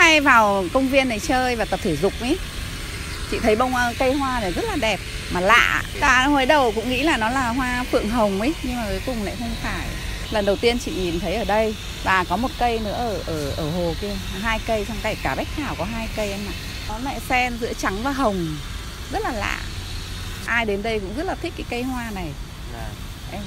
hay vào công viên này chơi và tập thể dục ấy. Chị thấy cây hoa này rất là đẹp mà lạ. Ta hồi đầu cũng nghĩ là nó là hoa phượng hồng ấy, nhưng mà cuối cùng lại không phải. Lần đầu tiên chị nhìn thấy ở đây. Và có một cây nữa ở hồ kia, 2 cây, trong cả Bách Thảo có 2 cây em ạ. Nó lại xen giữa trắng và hồng, rất là lạ. Ai đến đây cũng rất là thích cái cây hoa này. Em